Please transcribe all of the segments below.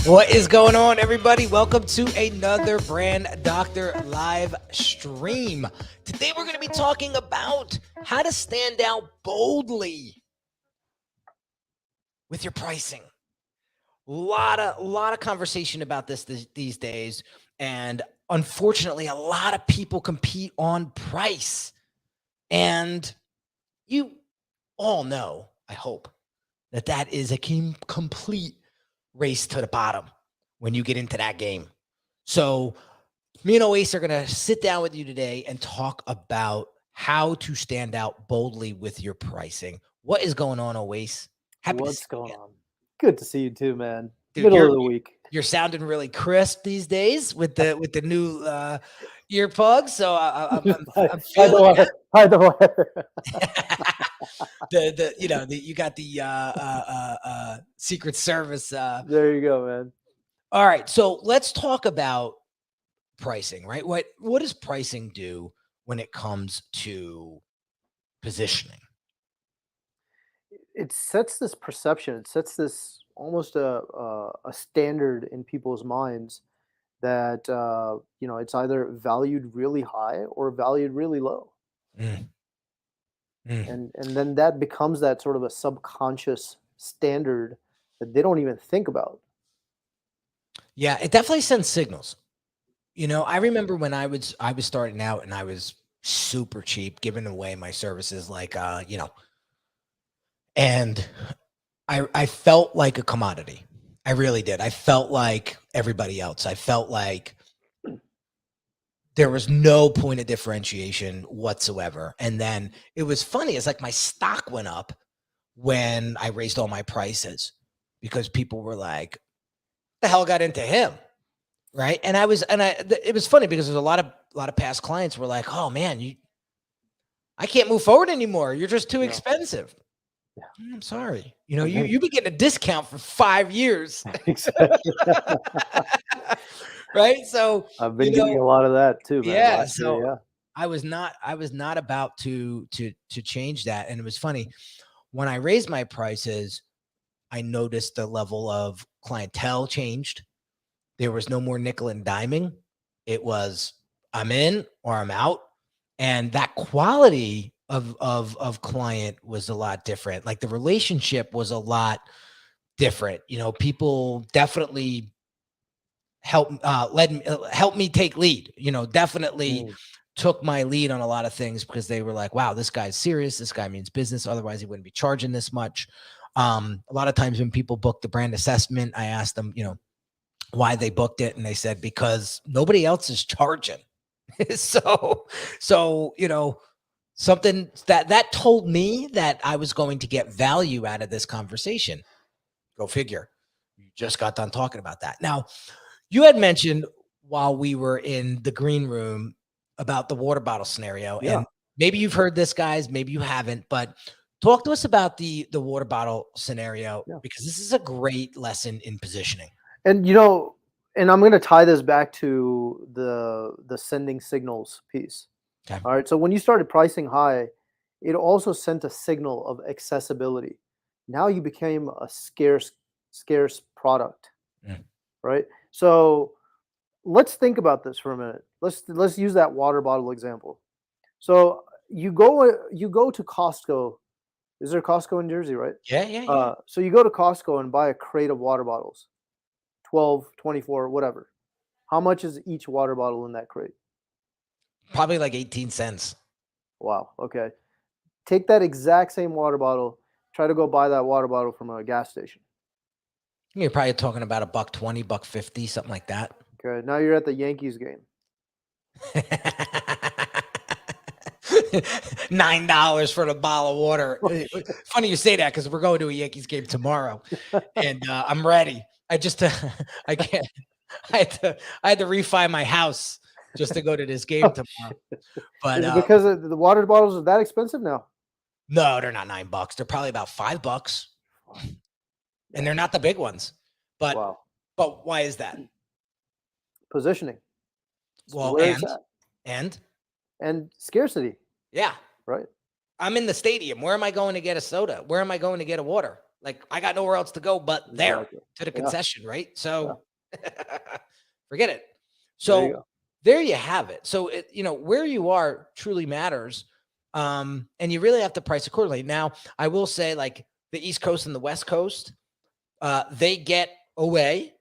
What is going on, everybody? Welcome to another Brand Doctor live stream. Today we're going to be talking about how to stand out boldly with your pricing. Lot of conversation about this these days, and unfortunately, a lot of people compete on price. And you all know, I hope, that is a complete race to the bottom when you get into that game. So me and Oasis are going to sit down with you today and talk about how to stand out boldly with your pricing. What is going on, Oasis? What's going on? Good to see you too, man. Dude, Middle of the week. You're sounding really crisp these days with the new earplugs. So I'm feeling that. Hide the wire. You got the Secret Service. There you go, man. All right, so let's talk about pricing, right? What does pricing do when it comes to positioning? It sets this perception. It sets this almost a standard in people's minds that it's either valued really high or valued really low. Mm. And then that becomes that sort of a subconscious standard that they don't even think about. Yeah, it definitely sends signals. I remember when I was starting out and I was super cheap, giving away my services and I felt like a commodity. I really did. I felt like everybody else. I felt like there was no point of differentiation whatsoever. And then it was funny. It's like my stock went up when I raised all my prices because people were like, the hell got into him? Right. And it was funny because there's a lot of past clients were like, oh man, I can't move forward anymore. You're just too expensive. Yeah. I'm sorry. You've been getting a discount for 5 years. Exactly. Right. So I've been getting a lot of that too, man. Yeah. So I was not about to change that. And it was funny when I raised my prices, I noticed the level of clientele changed. There was no more nickel and diming. It was I'm in or I'm out. And that quality of client was a lot different. Like the relationship was a lot different. People definitely help me take lead, definitely took my lead on a lot of things because they were like, wow, this guy's serious. This guy means business. Otherwise he wouldn't be charging this much. A lot of times when people book the brand assessment, I asked them, why they booked it. And they said, because nobody else is charging. so, something that told me that I was going to get value out of this conversation. Go figure. You just got done talking about that. Now, you had mentioned while we were in the green room about the water bottle scenario. Yeah. And maybe you've heard this, guys, maybe you haven't, but talk to us about the water bottle scenario, because this is a great lesson in positioning. And and I'm going to tie this back to the sending signals piece. Okay. All right. So when you started pricing high, it also sent a signal of accessibility. Now you became a scarce product, right? So let's think about this for a minute. Let's use that water bottle example. So you go to Costco. Is there Costco in Jersey, right? Yeah. So you go to Costco and buy a crate of water bottles, 12, 24, whatever. How much is each water bottle in that crate? Probably like 18 cents. Wow. Okay. Take that exact same water bottle. Try to go buy that water bottle from a gas station. You're probably talking about $1.20, $1.50, something like that. Okay. Now you're at the Yankees game. $9 for the bottle of water. Funny you say that because we're going to a Yankees game tomorrow, and I'm ready. I had to refi my house just to go to this game tomorrow. But because the water bottles are that expensive now? No, they're not $9. They're probably about $5, and they're not the big ones. But but why is that? Positioning. Well, and scarcity. Yeah. Right. I'm in the stadium. Where am I going to get a soda? Where am I going to get a water? Like, I got nowhere else to go but there. to the Yeah. concession, right? So forget it. There you So go. there you have it. So where you are truly matters. And you really have to price accordingly. Now, I will say, like, the East Coast and the West Coast, they get away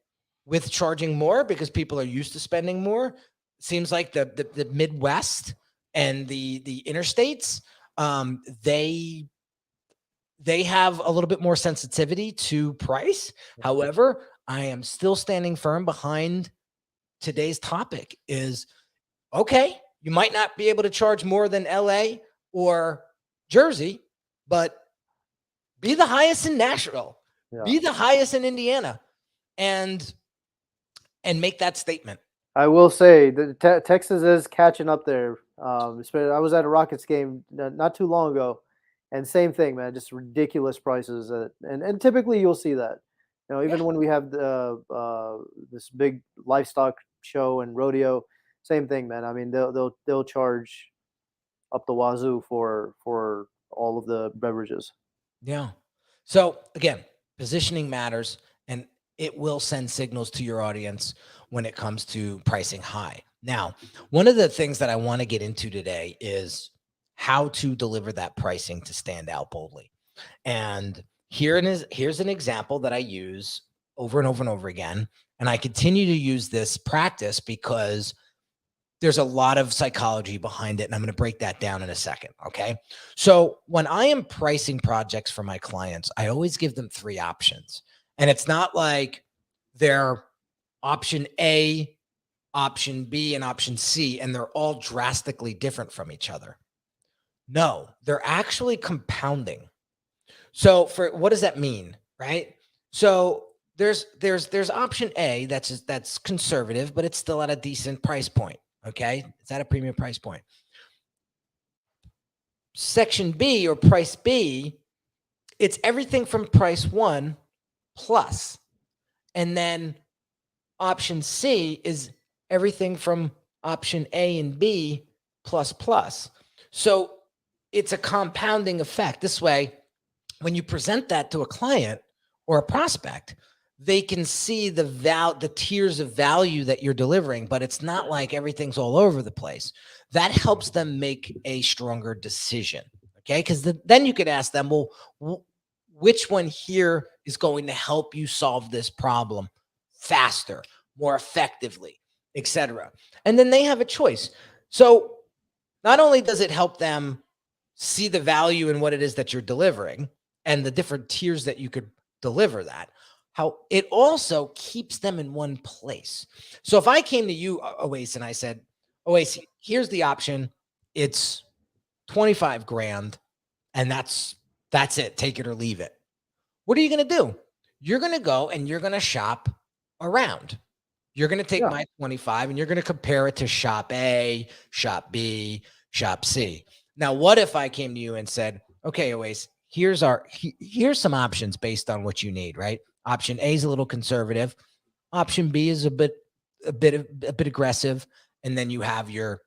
with charging more because people are used to spending more. Seems like the Midwest and the interstates, they have a little bit more sensitivity to price. However, I am still standing firm behind today's topic is, okay, you might not be able to charge more than LA or Jersey, but be the highest in Nashville, be the highest in Indiana, and make that statement. I will say that Texas is catching up there. I was at a Rockets game not too long ago, and same thing, man. Just ridiculous prices, and typically you'll see that. Even when we have this big livestock show and rodeo, same thing, man. I mean, they'll charge up the wazoo for all of the beverages. Yeah. So again, positioning matters, and it will send signals to your audience when it comes to pricing high. Now, one of the things that I want to get into today is how to deliver that pricing to stand out boldly. And here's an example that I use over and over and over again. And I continue to use this practice because there's a lot of psychology behind it. And I'm going to break that down in a second. Okay. So when I am pricing projects for my clients, I always give them 3 options. And it's not like they're option A, option B, and option C, and they're all drastically different from each other. No, they're actually compounding. So what does that mean? Right. So there's option A that's conservative, but it's still at a decent price point. Okay. It's at a premium price point. Section B, or price B, it's everything from price 1 plus. And then option C is everything from option A and B plus plus. So it's a compounding effect. This way, when you present that to a client or a prospect, they can see the tiers of value that you're delivering, but it's not like everything's all over the place. That helps them make a stronger decision. Okay. Because then you could ask them, well, which one here is going to help you solve this problem faster, more effectively, etc. And then they have a choice. So not only does it help them see the value in what it is that you're delivering and the different tiers that you could deliver that, how it also keeps them in one place. So if I came to you, Oasis, and I said, Oasis, here's the option. It's 25 grand and that's it. Take it or leave it. What are you going to do? You're going to go and you're going to shop around. You're going to take my 25 and you're going to compare it to shop A, shop B, shop C. Now, what if I came to you and said, okay, Oasis, here's some options based on what you need, right? Option A is a little conservative. Option B is a bit aggressive. And then you have your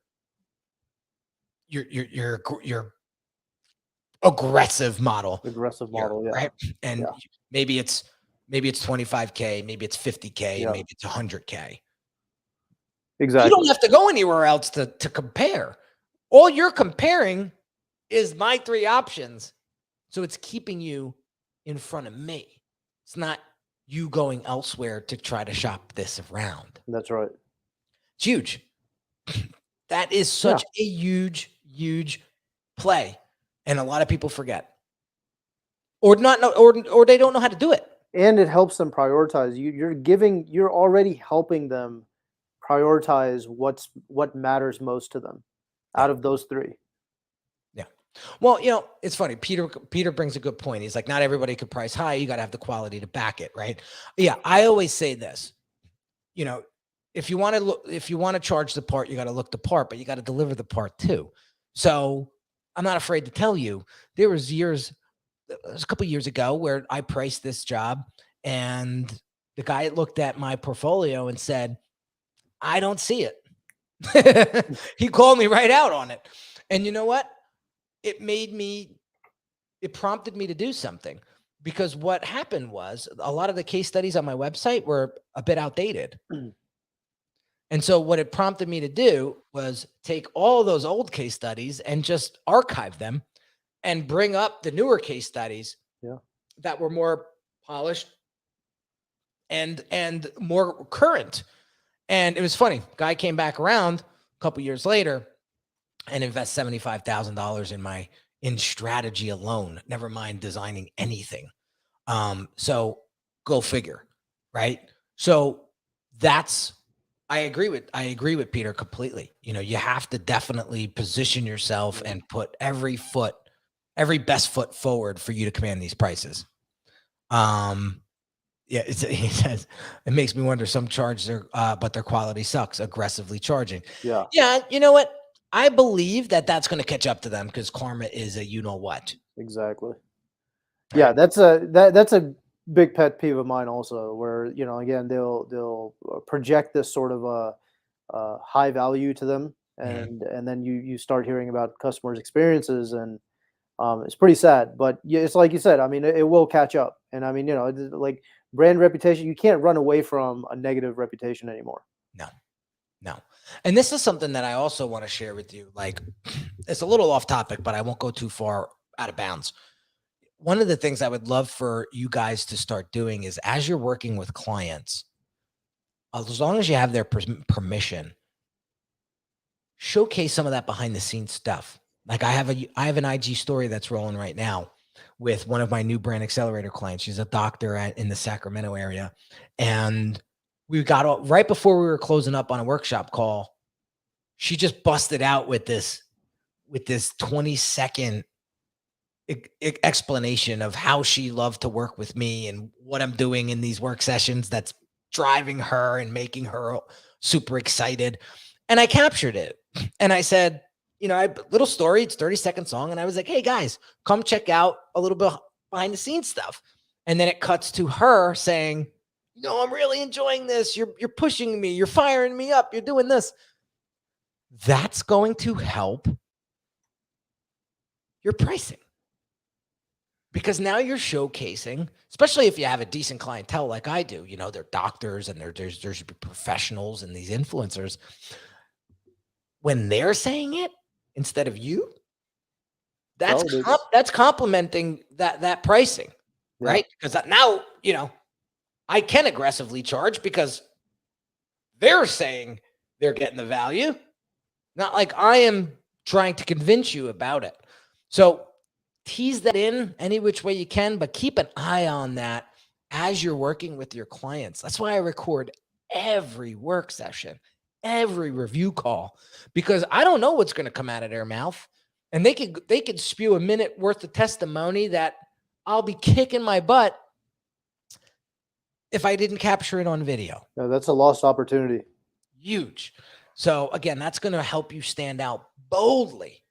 aggressive model. Right? And maybe it's 25K, maybe it's 50K, maybe it's 100K. Exactly. You don't have to go anywhere else to compare. All you're comparing is my 3 options. So it's keeping you in front of me. It's not you going elsewhere to try to shop this around. That's right. It's huge. That is such a huge, huge play. And a lot of people forget. Or not know, or they don't know how to do it. And it helps them prioritize. You're already helping them prioritize what matters most to them out of those 3. Yeah. Well, it's funny. Peter brings a good point. He's like, not everybody could price high. You got to have the quality to back it, right? Yeah. I always say this, if you want to charge the part, you got to look the part, but you got to deliver the part too. So I'm not afraid to tell you, there was a couple of years ago where I priced this job and the guy looked at my portfolio and said, I don't see it. He called me right out on it. And you know what? It prompted me to do something. because what happened was a lot of the case studies on my website were a bit outdated. And so what it prompted me to do was take all those old case studies and just archive them and bring up the newer case studies that were more polished and more current. And it was funny. Guy came back around a couple years later and invest $75,000 in strategy alone, never mind designing anything. So go figure, right? So I agree with Peter completely. You have to definitely position yourself and put every best foot forward for you to command these prices. Yeah, he says it makes me wonder. Some charge but their quality sucks. Aggressively charging. Yeah. You know what? I believe that's going to catch up to them because karma is a what. Exactly. Yeah, that's a big pet peeve of mine also. Where again they'll project this sort of a high value to them, and then you start hearing about customers' experiences, and it's pretty sad. But yeah, it's like you said. I mean, it will catch up, and I mean, like brand reputation, you can't run away from a negative reputation anymore. No. And this is something that I also want to share with you. Like, it's a little off topic, but I won't go too far out of bounds. One of the things I would love for you guys to start doing is, as you're working with clients, as long as you have their permission, showcase some of that behind the scenes stuff. Like I have an IG story that's rolling right now with one of my new brand accelerator clients. She's a doctor in the Sacramento area. And we got right before we were closing up on a workshop call. She just busted out with this 20-second explanation of how she loved to work with me and what I'm doing in these work sessions that's driving her and making her super excited. And I captured it. And I said, little story, it's 30-second song. And I was like, hey guys, come check out a little bit behind the scenes stuff. And then it cuts to her saying, I'm really enjoying this. You're pushing me. You're firing me up. You're doing this. That's going to help your pricing. Because now you're showcasing, especially if you have a decent clientele like I do, they're doctors and there's professionals and these influencers. When they're saying it instead of you, that's complimenting that pricing, right? Because now, I can aggressively charge because they're saying they're getting the value, not like I am trying to convince you about it. So tease that in any which way you can, but keep an eye on that as you're working with your clients. That's why I record every work session, every review call, because I don't know what's going to come out of their mouth. And they could spew a minute worth of testimony that I'll be kicking my butt if I didn't capture it on video. No, that's a lost opportunity. Huge. So again, that's going to help you stand out boldly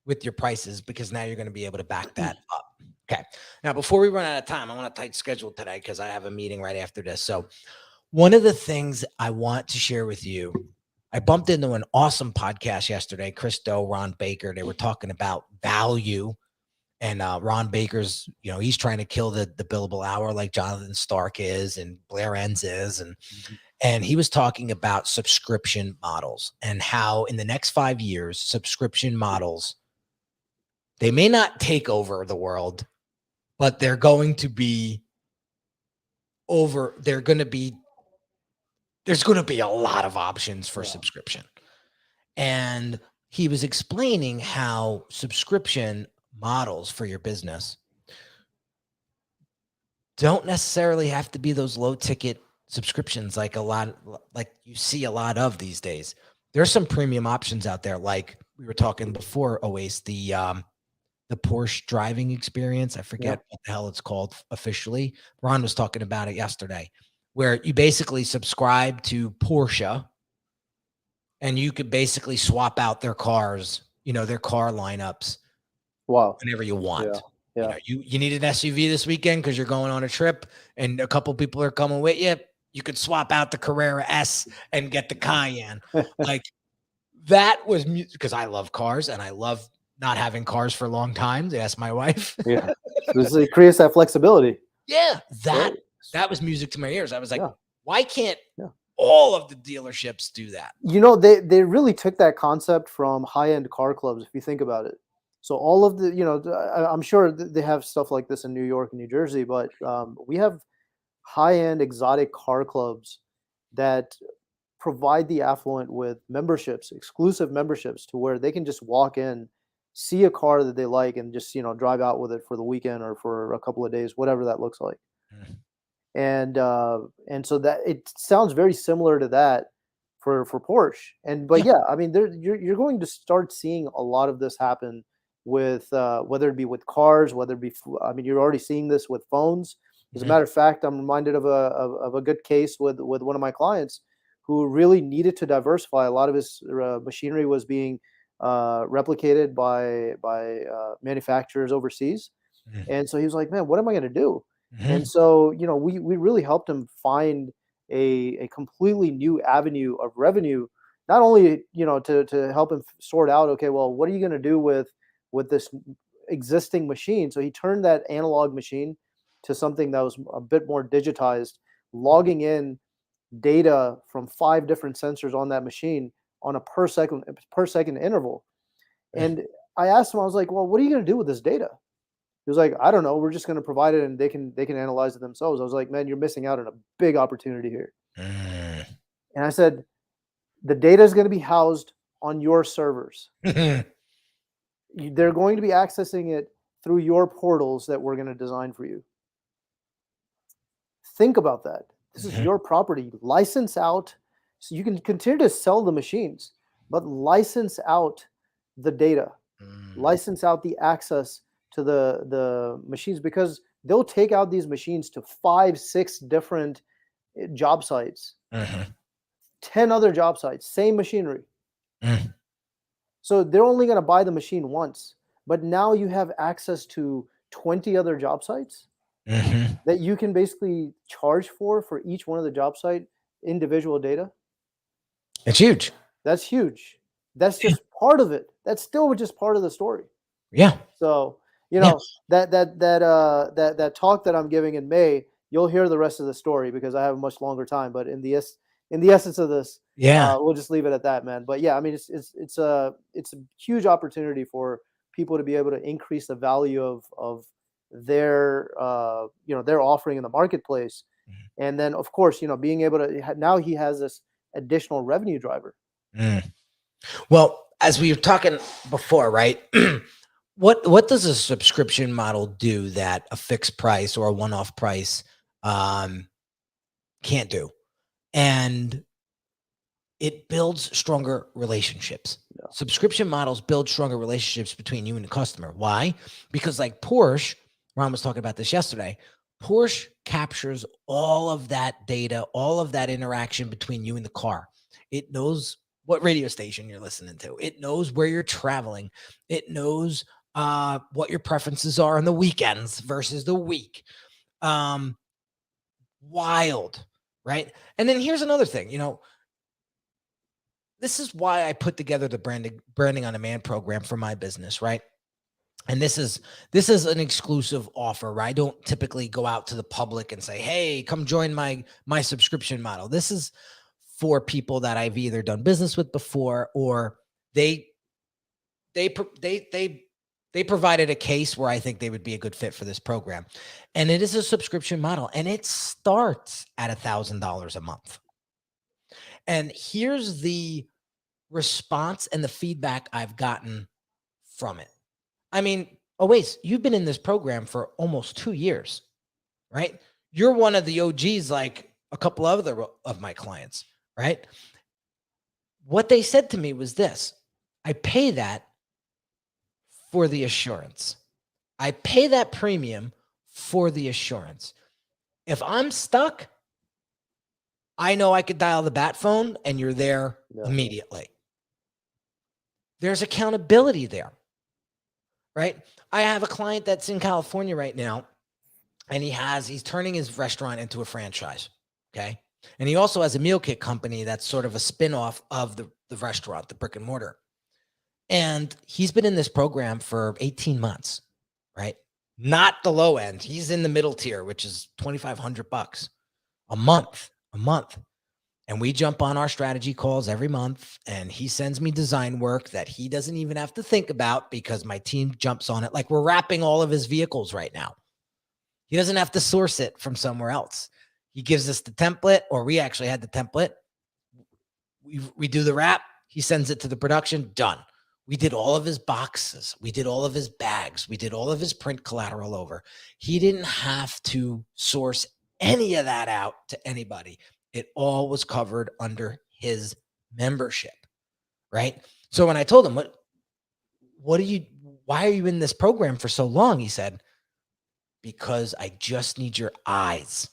with your prices, because now you're going to be able to back that up. Okay. Now, before we run out of time, I'm on a tight schedule today because I have a meeting right after this. So one of the things I want to share with you, I bumped into an awesome podcast yesterday, Chris Doe, Ron Baker. They were talking about value. And Ron Baker's, he's trying to kill the billable hour like Jonathan Stark is and Blair Enns is. And he was talking about subscription models and how in the next 5 years, subscription models, they may not take over the world, but they're going to be there's going to be a lot of options for subscription. And he was explaining how subscription models for your business don't necessarily have to be those low ticket subscriptions like you see a lot of these days. There's some premium options out there, like we were talking before, Oase, the Porsche driving experience. I forget what the hell it's called officially. Ron was talking about it yesterday, where you basically subscribe to Porsche and you could basically swap out their cars, their car lineups. Wow. Whenever you want. Yeah. You need an SUV this weekend because you're going on a trip and a couple people are coming with you. You could swap out the Carrera S and get the Cayenne. Like that was because I love cars and I love not having cars for long times. Ask my wife. Yeah. It creates that flexibility. Yeah. That was music to my ears. I was like, Yeah. why can't all of the dealerships do that? You know, they really took that concept from high-end car clubs, if you think about it. So all of the, you know, I'm sure they have stuff like this in New York and New Jersey, but we have high-end exotic car clubs that provide the affluent with memberships, exclusive memberships, to where they can just walk in, see a car that they like, and just, you know, drive out with it for the weekend or for a couple of days, whatever that looks like. And so that it sounds very similar to that for Porsche. But yeah, I mean, you're going to start seeing a lot of this happen with whether it be with cars, whether it be, I mean, you're already seeing this with phones. As a matter of fact, I'm reminded of a good case with one of my clients who really needed to diversify. A lot of his machinery was being replicated by manufacturers overseas, and so he was like, "Man, what am I going to do?" And so, you know, we really helped him find a completely new avenue of revenue, not only, you know, to help him sort out, okay, well, what are you going to do with this existing machine? So he turned that analog machine to something that was a bit more digitized, logging in data from 5 different sensors on that machine on a per second interval. And I asked him, I was like, well, what are you going to do with this data? He was like, I don't know. We're just going to provide it and they can analyze it themselves. I was like, man, you're missing out on a big opportunity here. And I said, the data is going to be housed on your servers. They're going to be accessing it through your portals that we're going to design for you. Think about that. This is your property. License out, so you can continue to sell the machines, but license out the data, license out the access to the machines, because they'll take out these machines to 5, 6 different job sites, 10 other job sites, same machinery. So they're only going to buy the machine once, but now you have access to 20 other job sites that you can basically charge for each one of the job site individual data. It's huge. That's huge. That's just part of it. That's still just part of the story. Yeah. So, you know, that talk that I'm giving in May, you'll hear the rest of the story because I have a much longer time. But in the essence of this, we'll just leave it at that, man. But yeah, I mean, it's a huge opportunity for people to be able to increase the value of their you know, their offering in the marketplace, and then of course, you know, being able to now he has this additional revenue driver. Well, as we were talking before, right? What does a subscription model do that a fixed price or a one-off price can't do? And it builds stronger relationships. Subscription models build stronger relationships between you and the customer. Why? Because like Porsche, Ron was talking about this yesterday, Porsche captures all of that data, all of that interaction between you and the car. It knows what radio station you're listening to. It knows where you're traveling. It knows what your preferences are on the weekends versus the week. Wild, right? And then here's another thing, you know, this is why I put together the branding on demand program for my business, right? And this is an exclusive offer, right? I don't typically go out to the public and say, hey, come join my subscription model. This is for people that I've either done business with before, or they provided a case where I think they would be a good fit for this program. And it is a subscription model, and it starts at $1,000 a month. And here's the response and the feedback I've gotten from it. I mean, Owais, you've been in this program for almost 2 years, right? You're one of the OGs, like a couple other of my clients, right? What they said to me was this: I pay that for the assurance. I pay that premium for the assurance. If I'm stuck, I know I could dial the bat phone and you're there immediately. There's accountability there, right? I have a client that's in California right now, and he's turning his restaurant into a franchise, okay? And he also has a meal kit company that's sort of a spin-off of the restaurant, the brick and mortar. And he's been in this program for 18 months, right? Not the low end. He's in the middle tier, which is $2,500 a month. And we jump on our strategy calls every month, and he sends me design work that he doesn't even have to think about because my team jumps on it. Like we're wrapping all of his vehicles right now. He doesn't have to source it from somewhere else. He gives us the template, or we actually had the template. We do the wrap. He sends it to the production. Done. We did all of his boxes. We did all of his bags. We did all of his print collateral over. He didn't have to source any of that out to anybody. It all was covered under his membership, right? So when I told him, why are you in this program for so long? He said, because I just need your eyes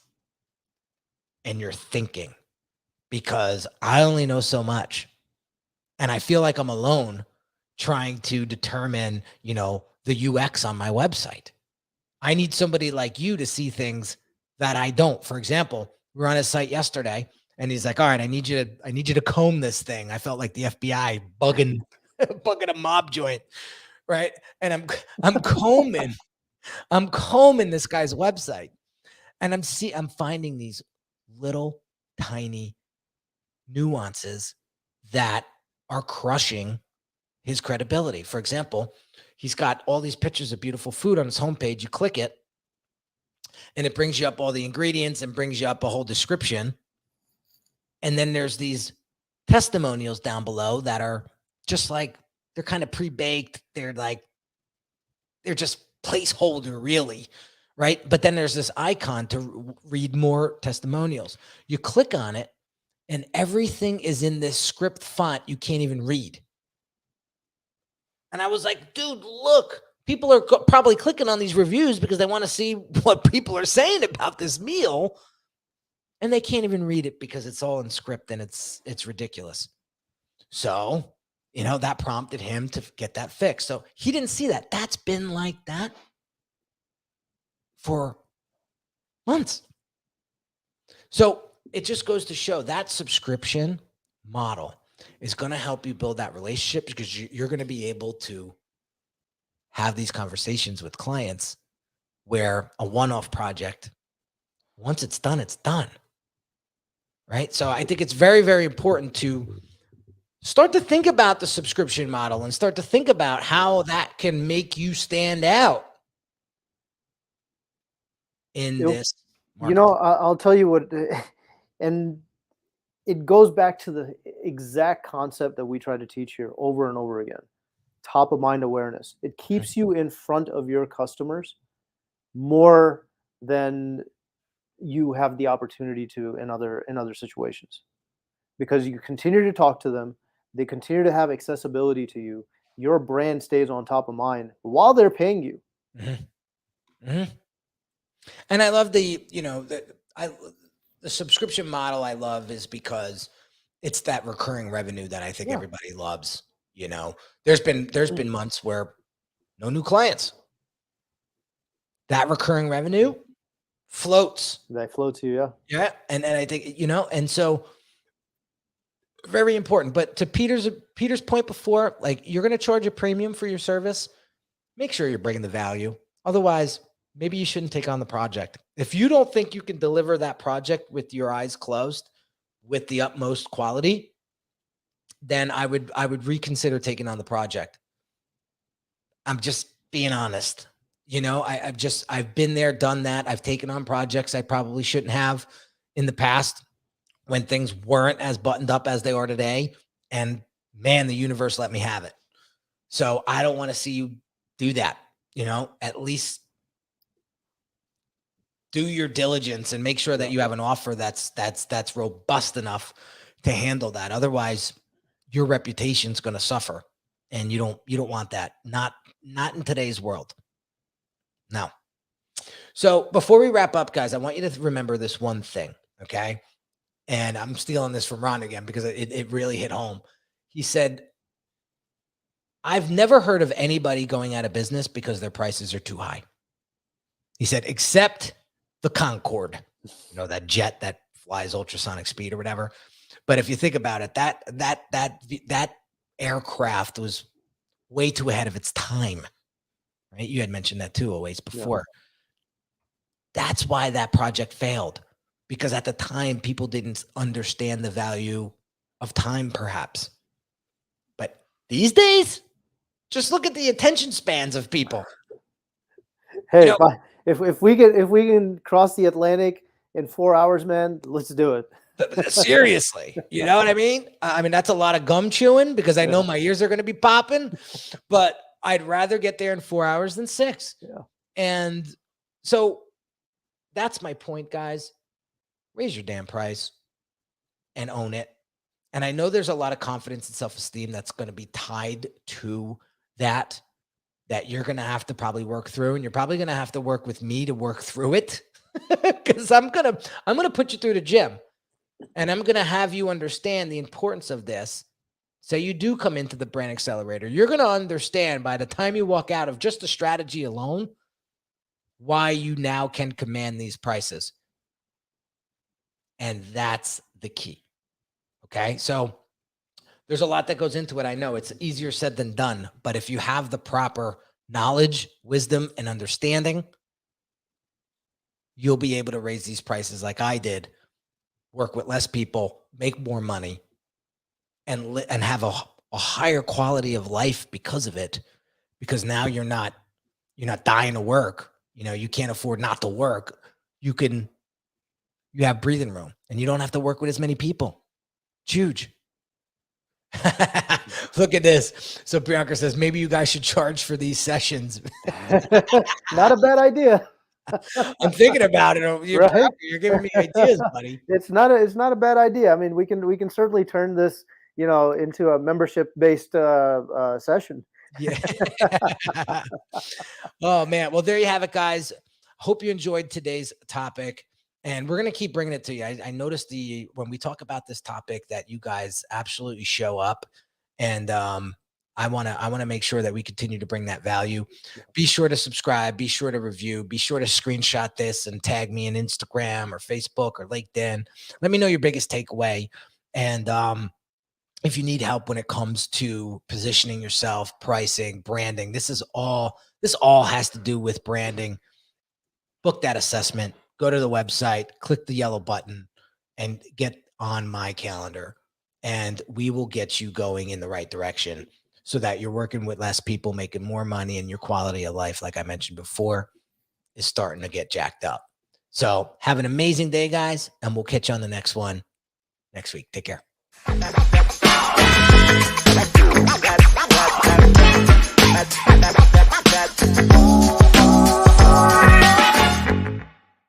and your thinking, because I only know so much. And I feel like I'm alone trying to determine, the UX on my website. I need somebody like you to see things that I don't. For example, we were on his site yesterday and he's like, all right, I need you to comb this thing. I felt like the FBI bugging a mob joint. Right. And I'm combing this guy's website, and I'm finding these little tiny nuances that are crushing his credibility. For example, he's got all these pictures of beautiful food on his homepage. You click it and it brings you up all the ingredients and brings you up a whole description. And then there's these testimonials down below that are just like, they're kind of pre-baked. They're just placeholder, really, right? But then there's this icon to read more testimonials. You click on it and everything is in this script font you can't even read. And I was like, dude, look, people are probably clicking on these reviews because they want to see what people are saying about this meal. And they can't even read it because it's all in script and it's ridiculous. So, that prompted him to get that fixed. So he didn't see that. That's been like that for months. So it just goes to show that subscription model is going to help you build that relationship, because you're going to be able to have these conversations with clients where a one-off project, once it's done, right? So I think it's very, very important to start to think about the subscription model and start to think about how that can make you stand out in this market. I'll tell you what, and it goes back to the exact concept that we try to teach here over and over again. Top of mind awareness. It keeps you in front of your customers more than you have the opportunity to in other situations, because you continue to talk to them. They continue to have accessibility to you. Your brand stays on top of mind while they're paying you. Mm-hmm. Mm-hmm. And I love the subscription model. I love is because it's that recurring revenue that I think everybody loves. There's been months where no new clients. That recurring revenue floats. That floats you, yeah. And I think and so very important. But to Peter's point before, like, you're going to charge a premium for your service. Make sure you're bringing the value. Otherwise, maybe you shouldn't take on the project. If you don't think you can deliver that project with your eyes closed with the utmost quality, then I would reconsider taking on the project. I'm just being honest. I've been there, done that. I've taken on projects I probably shouldn't have in the past when things weren't as buttoned up as they are today. And man, the universe let me have it. So I don't want to see you do that. At least do your diligence and make sure that you have an offer that's robust enough to handle that. Otherwise, your reputation's going to suffer, and you don't want that. Not in today's world. No. So before we wrap up, guys, I want you to remember this one thing, okay? And I'm stealing this from Ron again because it really hit home. He said, I've never heard of anybody going out of business because their prices are too high. He said, except the Concorde, that jet that flies ultrasonic speed or whatever. But if you think about it, that aircraft was way too ahead of its time, right? You had mentioned that too, always before. Yeah. That's why that project failed, because at the time people didn't understand the value of time, perhaps. But these days, just look at the attention spans of people. Hey, if we can cross the Atlantic in 4 hours, man, let's do it. Seriously, you know what I mean? I mean, that's a lot of gum chewing, because I know my ears are going to be popping, but I'd rather get there in 4 hours than 6. Yeah. And so that's my point, guys. Raise your damn price and own it. And I know there's a lot of confidence and self-esteem that's going to be tied to that you're going to have to probably work through, and you're probably going to have to work with me to work through it, because I'm going to put you through the gym, and I'm going to have you understand the importance of this. So you do come into the Brand Accelerator, you're going to understand by the time you walk out of just the strategy alone, why you now can command these prices. And that's the key. Okay. So there's a lot that goes into it. I know it's easier said than done, but if you have the proper knowledge, wisdom, and understanding, you'll be able to raise these prices like I did, work with less people, make more money, and have a higher quality of life because of it. Because now you're not dying to work. You know, you can't afford not to work. You have breathing room, and you don't have to work with as many people. It's huge. Look at this. So Priyanka says, maybe you guys should charge for these sessions. Not a bad idea. I'm thinking about it. You're giving me ideas, buddy. It's not a bad idea. I mean, we can certainly turn this, into a membership-based session. Yeah. Oh man. Well, there you have it, guys. Hope you enjoyed today's topic. And we're going to keep bringing it to you. I noticed when we talk about this topic that you guys absolutely show up, and I want to make sure that we continue to bring that value. Be sure to subscribe, be sure to review, be sure to screenshot this and tag me on Instagram or Facebook or LinkedIn. Let me know your biggest takeaway. And if you need help when it comes to positioning yourself, pricing, branding, this all has to do with branding. Book that assessment. Go to the website, click the yellow button, and get on my calendar. And we will get you going in the right direction so that you're working with less people, making more money, and your quality of life, like I mentioned before, is starting to get jacked up. So have an amazing day, guys, and we'll catch you on the next one next week. Take care. That's